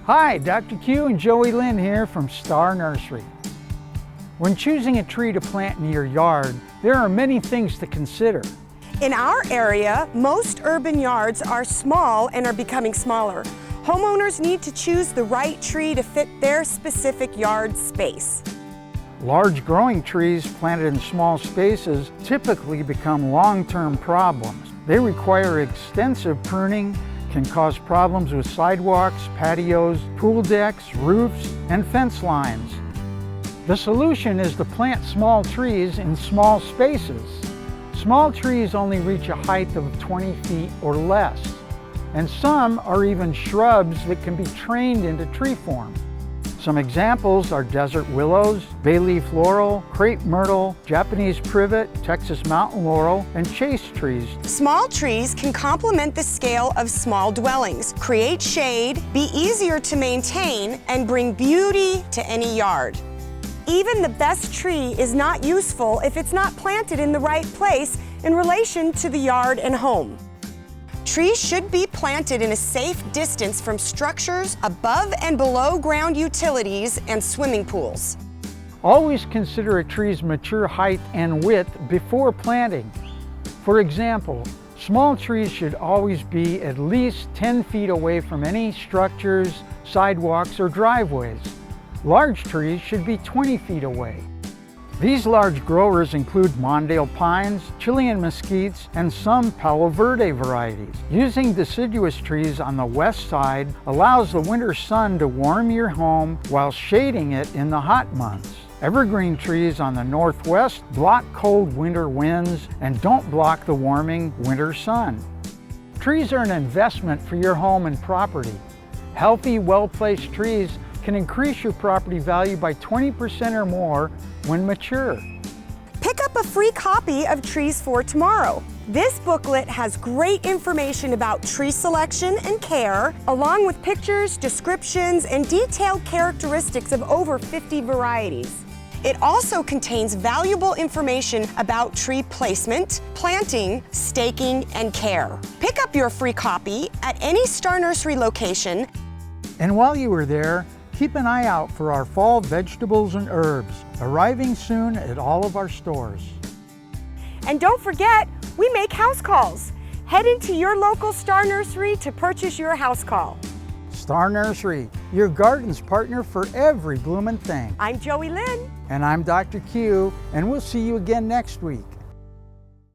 Hi, Dr. Q and Joey Lynn here from Star Nursery. When choosing a tree to plant in your yard, there are many things to consider. In our area, most urban yards are small and are becoming smaller. Homeowners need to choose the right tree to fit their specific yard space. Large growing trees planted in small spaces typically become long-term problems. They require extensive pruning, can cause problems with sidewalks, patios, pool decks, roofs, and fence lines. The solution is to plant small trees in small spaces. Small trees only reach a height of 20 feet or less, and some are even shrubs that can be trained into tree form. Some examples are desert willows, bayleaf laurel, crepe myrtle, Japanese privet, Texas mountain laurel, and chase trees. Small trees can complement the scale of small dwellings, create shade, be easier to maintain, and bring beauty to any yard. Even the best tree is not useful if it's not planted in the right place in relation to the yard and home. Trees should be planted in a safe distance from structures, above and below ground utilities, and swimming pools. Always consider a tree's mature height and width before planting. For example, small trees should always be at least 10 feet away from any structures, sidewalks, or driveways. Large trees should be 20 feet away. These large growers include Mondale pines, Chilean mesquites, and some Palo Verde varieties. Using deciduous trees on the west side allows the winter sun to warm your home while shading it in the hot months. Evergreen trees on the northwest block cold winter winds and don't block the warming winter sun. Trees are an investment for your home and property. Healthy, well-placed trees can increase your property value by 20% or more when mature. Pick up a free copy of Trees for Tomorrow. This booklet has great information about tree selection and care, along with pictures, descriptions, and detailed characteristics of over 50 varieties. It also contains valuable information about tree placement, planting, staking, and care. Pick up your free copy at any Star Nursery location. And while you are there, keep an eye out for our fall vegetables and herbs, arriving soon at all of our stores. And don't forget, we make house calls. Head into your local Star Nursery to purchase your house call. Star Nursery, your garden's partner for every bloomin' thing. I'm Joey Lynn. And I'm Dr. Q, and we'll see you again next week.